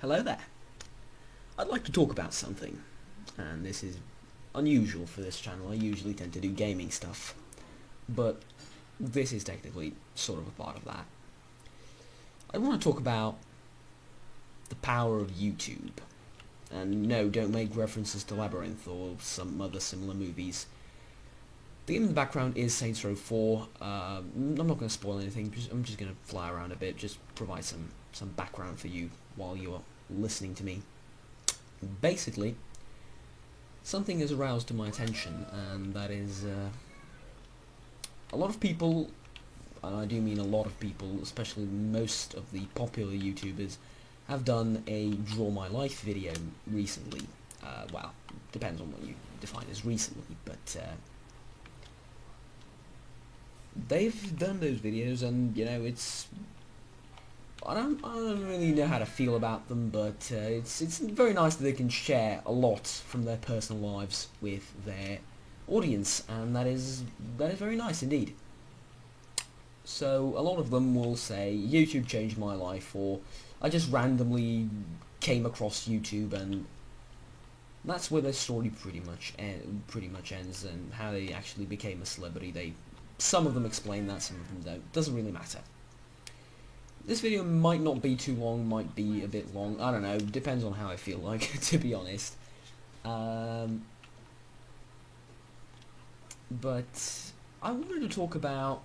Hello there. I'd like to talk about something, and this is unusual for this channel. I usually tend to do gaming stuff, but this is technically sort of a part of that. I want to talk about the power of YouTube. And no, don't make references to Labyrinth or some other similar movies. The game in the background is Saints Row 4. I'm not going to spoil anything. I'm just going to fly around a bit, just provide some background for you while you're listening to me. Basically, something has aroused to my attention, and that is a lot of people, and I do mean a lot of people, especially most of the popular YouTubers, have done a Draw My Life video recently. Well, depends on what you define as recently, but they've done those videos, and you know, I don't really know how to feel about them, but it's very nice that they can share a lot from their personal lives with their audience, and that is very nice indeed. So a lot of them will say YouTube changed my life, or I just randomly came across YouTube, and that's where their story pretty much ends, and how they actually became a celebrity. Some of them explain that, some of them don't. Doesn't really matter. This video might not be too long, might be a bit long. I don't know. Depends on how I feel like, to be honest. But I wanted to talk about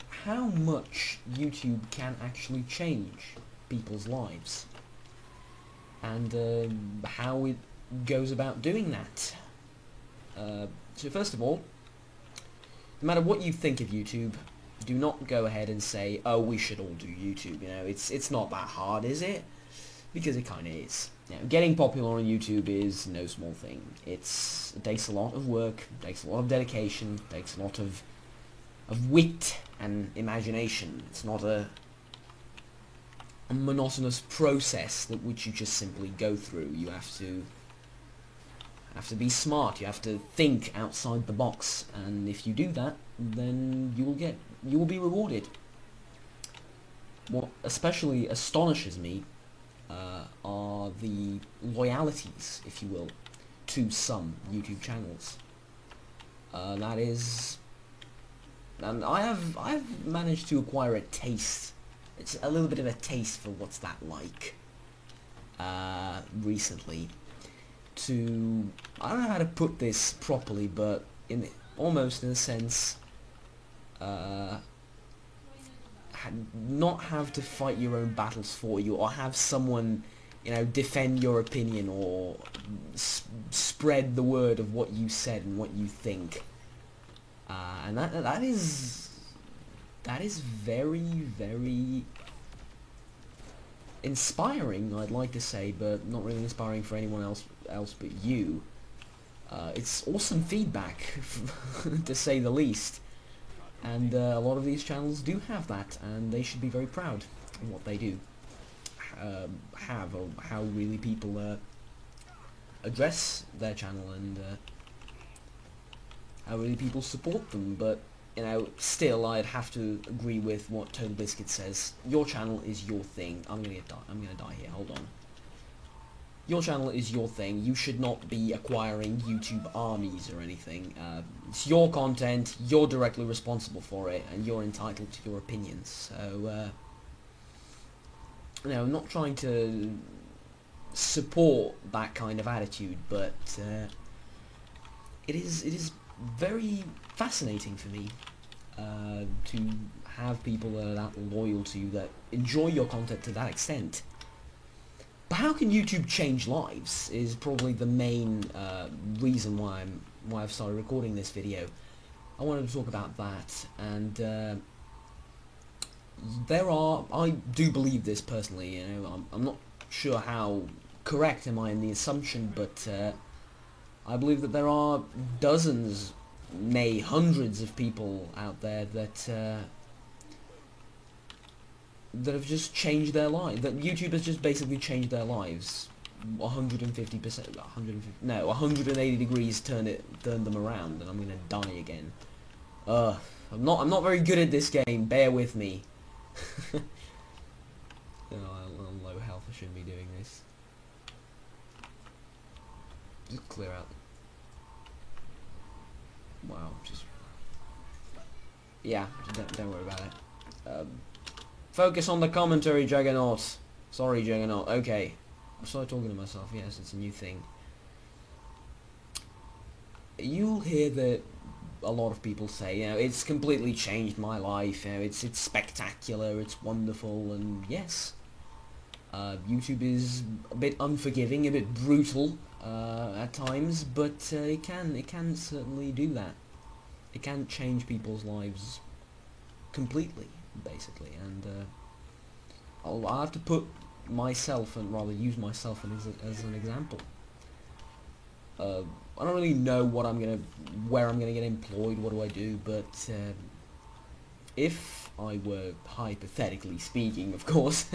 how much YouTube can actually change people's lives, and how it goes about doing that. So first of all, no matter what you think of YouTube, do not go ahead and say, oh, we should all do YouTube. You know, it's not that hard, is it? Because it kind of is. You know, getting popular on YouTube is no small thing. It takes a lot of work, takes a lot of dedication, takes a lot of wit and imagination. It's not a monotonous process that which you just simply go through. You have to be smart. You have to think outside the box, and if you do that, then you will be rewarded. What especially astonishes me are the loyalties, if you will, to some YouTube channels. That is, and I've managed to acquire a taste. It's a little bit of a taste for what's that like. Recently, I don't know how to put this properly, but almost in a sense, not have to fight your own battles for you, or have someone, you know, defend your opinion, or spread the word of what you said and what you think. And that is very, very inspiring, I'd like to say, but not really inspiring for anyone else but you. It's awesome feedback, to say the least, and a lot of these channels do have that, and they should be very proud of what they do have, or how really people address their channel, and how really people support them. But you know, still, I'd have to agree with what Total Biscuit says. Your channel is your thing. I'm gonna die here. Hold on. Your channel is your thing. You should not be acquiring YouTube armies or anything. It's your content. You're directly responsible for it, and you're entitled to your opinions. So, you know, I'm not trying to support that kind of attitude, but it is very fascinating for me to have people that are that loyal to you, that enjoy your content to that extent. But how can YouTube change lives is probably the main reason why I've started recording this video. I wanted to talk about that, and I do believe this personally. You know, I'm not sure how correct am I in the assumption, but I believe that there are dozens, nay hundreds of people out there that have just changed their lives. That YouTube has just basically changed their lives. 150%, 180 degrees turned them around, and I'm gonna die again. I'm not very good at this game. Bear with me. I'm low health. I shouldn't be doing this. Just clear out. Wow, just... Yeah, don't worry about it. Focus on the commentary, Juggernaut. Sorry, Juggernaut. Okay. I started talking to myself. Yes, it's a new thing. You'll hear that a lot of people say, it's completely changed my life. It's spectacular. It's wonderful. And yes, YouTube is a bit unforgiving, a bit brutal at times, but it can certainly do that. It can change people's lives completely, basically, and I'll have to put myself, and rather use myself as an example. I don't really know where I'm gonna get employed, what do I do, but if I were, hypothetically speaking, of course,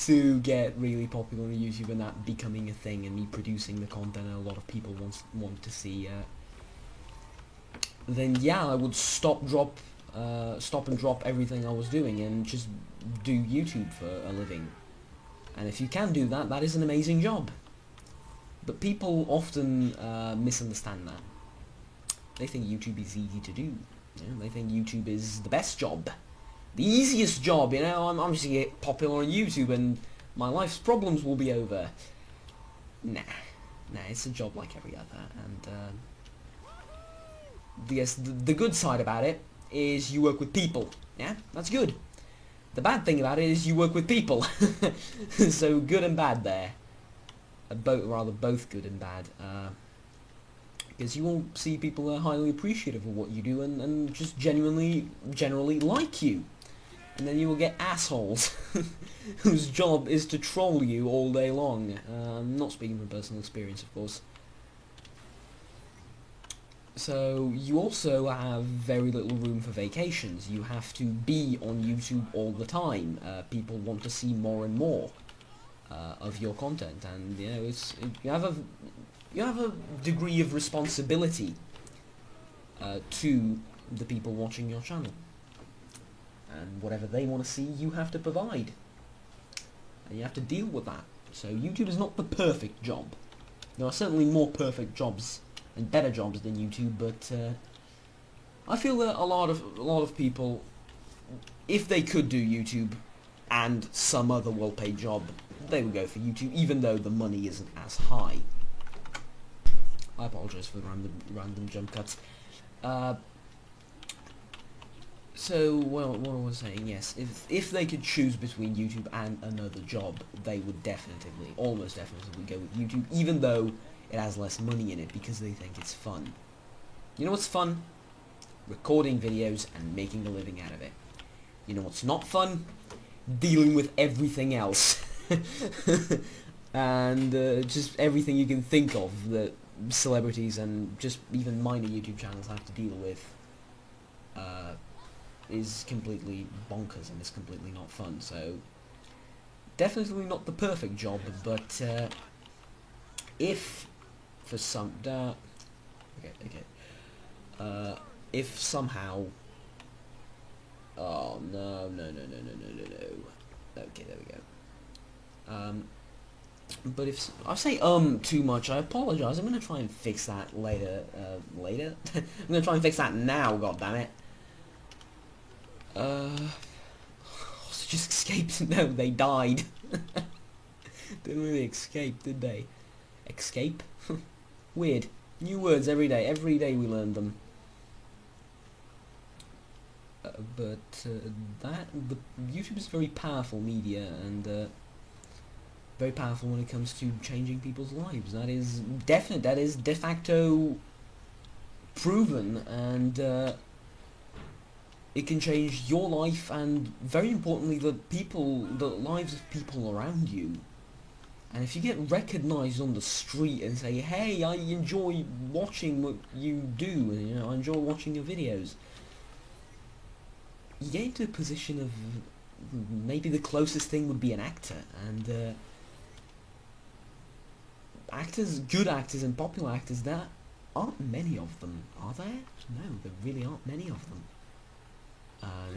to get really popular on YouTube and that becoming a thing and me producing the content a lot of people want to see, then yeah, I would stop and drop everything I was doing and just do YouTube for a living. And if you can do that, that is an amazing job. But people often misunderstand that. They think YouTube is easy to do. They think YouTube is the best job, the easiest job. I'm just gonna get popular on YouTube and my life's problems will be over. Nah, it's a job like every other. And yes, the good side about it is you work with people. Yeah, that's good. The bad thing about it is you work with people. So good and bad there. Both good and bad. Because you will see people are highly appreciative of what you do and just generally like you. And then you will get assholes whose job is to troll you all day long. I'm not speaking from personal experience, of course. So you also have very little room for vacations. You have to be on YouTube all the time. People want to see more and more of your content, and you have a degree of responsibility to the people watching your channel, and whatever they want to see, you have to provide, and you have to deal with that. So YouTube is not the perfect job. There are certainly more perfect jobs and better jobs than YouTube, but I feel that a lot of people, if they could do YouTube and some other well-paid job, they would go for YouTube, even though the money isn't as high. I apologize for the random jump cuts. So, well, what I was saying, yes, if they could choose between YouTube and another job, they would almost definitely go with YouTube, even though it has less money in it, because they think it's fun. You know what's fun? Recording videos and making a living out of it. You know what's not fun? Dealing with everything else. And just everything you can think of that celebrities and just even minor YouTube channels have to deal with is completely bonkers and is completely not fun. So definitely not the perfect job, but if for some if somehow, oh no, okay, there we go. But if I say too much, I apologize. I'm gonna try and fix that later. I'm gonna try and fix that now. God damn it. Just escaped. No, they died. Didn't really escape, did they? Escape? Weird. New words every day. Every day we learn them. But YouTube is very powerful media, and very powerful when it comes to changing people's lives. That is definite. That is de facto proven, and it can change your life and, very importantly, the lives of people around you. And if you get recognized on the street and say, "Hey, I enjoy watching what you do, and I enjoy watching your videos," you get into a position of maybe the closest thing would be an actor, and good actors and popular actors, there aren't many of them, are there? No, there really aren't many of them.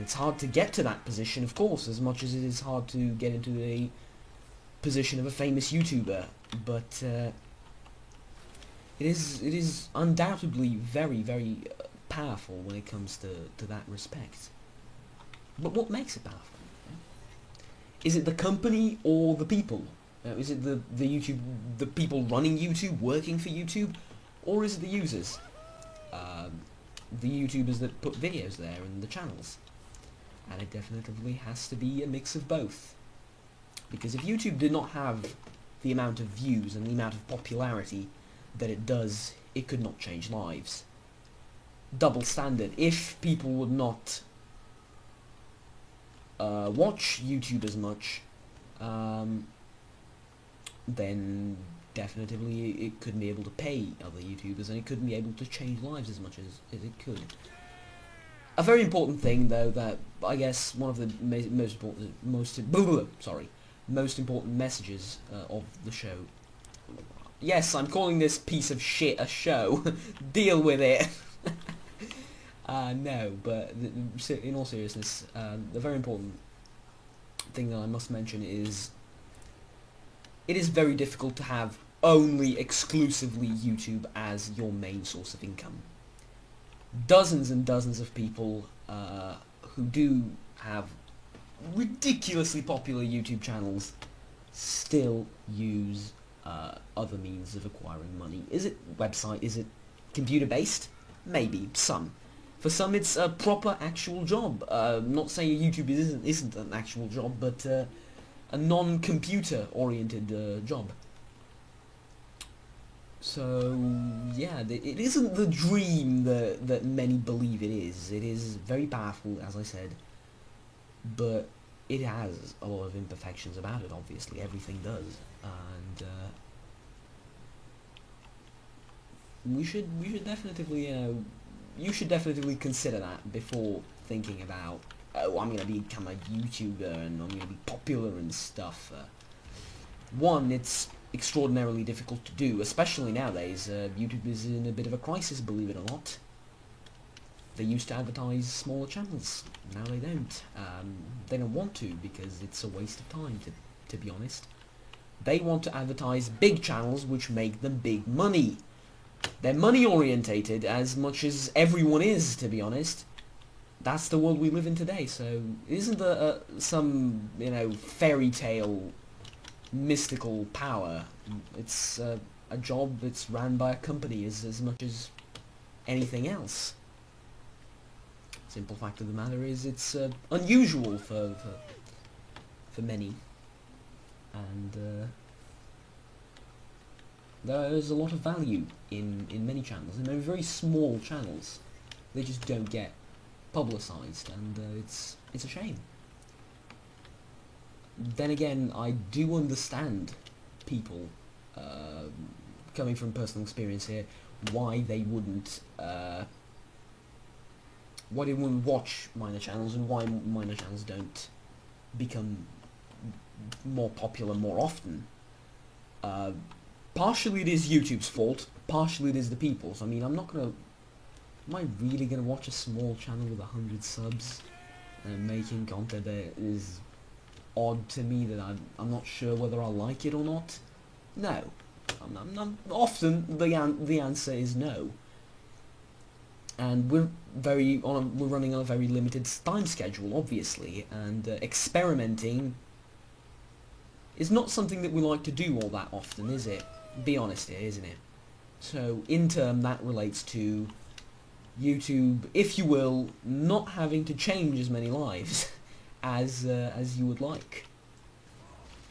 It's hard to get to that position, of course, as much as it is hard to get into position of a famous YouTuber, but it is undoubtedly very powerful when it comes to that respect. But what makes it powerful? Is it the company or the people? Is it the people running YouTube, working for YouTube, or is it the users? The YouTubers that put videos there and the channels. And it definitely has to be a mix of both. Because if YouTube did not have the amount of views and the amount of popularity that it does, it could not change lives. Double standard. If people would not watch YouTube as much, then definitely it couldn't be able to pay other YouTubers, and it couldn't be able to change lives as much as it could. A very important thing, though, that I guess one of the most important messages of the show. Yes, I'm calling this piece of shit a show. Deal with it. No, but in all seriousness, the very important thing that I must mention is it is very difficult to have only exclusively YouTube as your main source of income. Dozens and dozens of people who do have ridiculously popular YouTube channels still use other means of acquiring money. Is it website? Is it computer-based? Maybe, some. For some it's a proper actual job. Not saying YouTube isn't an actual job, but a non-computer oriented job. So yeah, it isn't the dream that many believe it is. It is very powerful, as I said, but it has a lot of imperfections about it. Obviously, everything does, and we should definitely you should definitely consider that before thinking about, oh, I'm gonna become a YouTuber and I'm gonna be popular and stuff. One, it's extraordinarily difficult to do, especially nowadays. YouTube is in a bit of a crisis, believe it or not. They used to advertise smaller channels, now they don't. They don't want to, because it's a waste of time, to be honest. They want to advertise big channels which make them big money. They're money orientated as much as everyone is, to be honest. That's the world we live in today, so isn't there some, fairy tale mystical power? It's a job that's ran by a company as much as anything else. Simple fact of the matter is it's unusual for many, and there is a lot of value in many channels, and they're very small channels. They just don't get publicized, and it's a shame. Then again, I do understand people, coming from personal experience here, why they wouldn't watch minor channels, and why minor channels don't become more popular more often. Partially it is YouTube's fault, partially it is the people's. I mean, am I really gonna watch a small channel with 100 subs and making content that is odd to me, that I'm not sure whether I like it or not? No. Often the answer is no. And we're running on a very limited time schedule, obviously, and experimenting is not something that we like to do all that often, is it? Be honest here, isn't it? So in turn, that relates to YouTube, if you will, not having to change as many lives as you would like.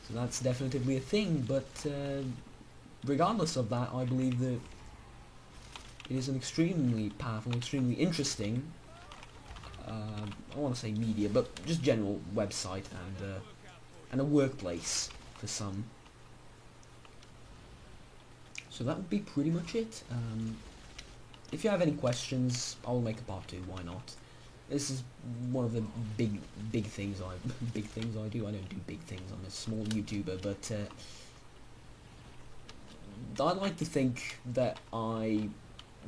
So that's definitely a thing, but regardless of that, I believe that it is an extremely powerful, extremely interesting, I want to say media, but just general website and a workplace for some. So that would be pretty much it. If you have any questions, I'll make a part 2, why not? This is one of the big things I do. I don't do big things, I'm a small YouTuber, but I like to think that I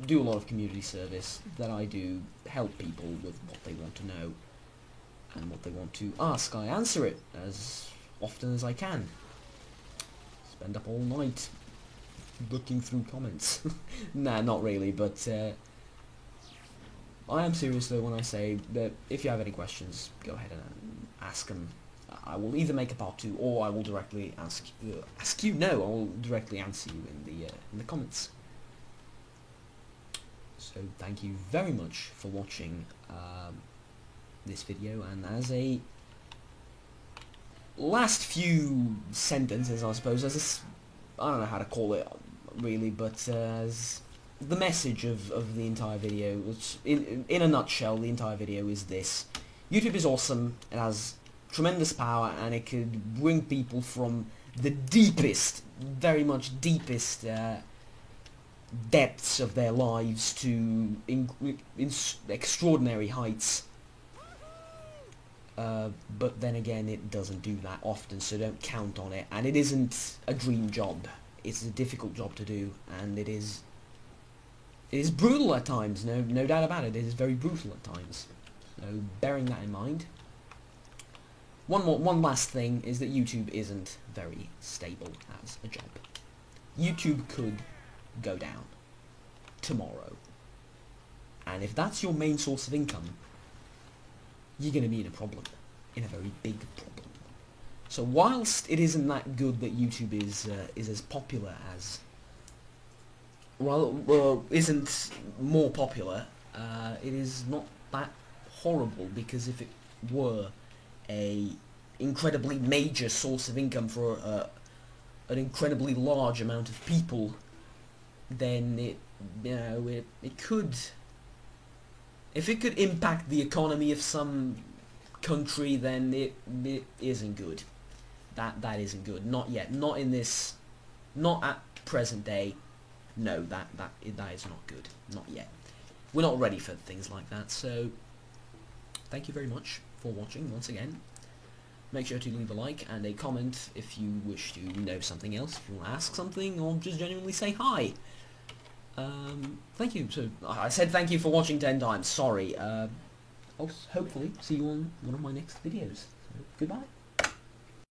do a lot of community service, that I do help people with what they want to know and what they want to ask. I answer it as often as I can. spend up all night looking through comments. Nah, not really, but I am serious though when I say that if you have any questions, go ahead and ask them. I will either make a part 2 or I will directly ask you. No, I will directly answer you in the comments. So thank you very much for watching this video, and as a last few sentences, I suppose, I don't know how to call it really, but as the message of the entire video, which in a nutshell, the entire video is this: YouTube is awesome, it has tremendous power, and it could bring people from the deepest, very much deepest depths of their lives to extraordinary heights. But then again, it doesn't do that often, so don't count on it. And it isn't a dream job. It's a difficult job to do, and it is brutal at times. No doubt about it. It is very brutal at times. So bearing that in mind, one last thing is that YouTube isn't very stable as a job. YouTube could go down tomorrow, and if that's your main source of income, you're going to be in a problem, in a very big problem. So whilst it isn't that good that YouTube is as popular as, well, isn't more popular, it is not that horrible, because if it were a incredibly major source of income for an incredibly large amount of people, then it could, if it could impact the economy of some country, then it isn't good. That isn't good. Not yet. Not in this. Not at present day. No, that is not good. Not yet. We're not ready for things like that. So, thank you very much for watching once again. Make sure to leave a like and a comment if you wish to know something else, if you want to ask something, or just genuinely say hi. Thank you. So I said thank you for watching 10 times. Sorry. I'll hopefully see you on one of my next videos. So, goodbye.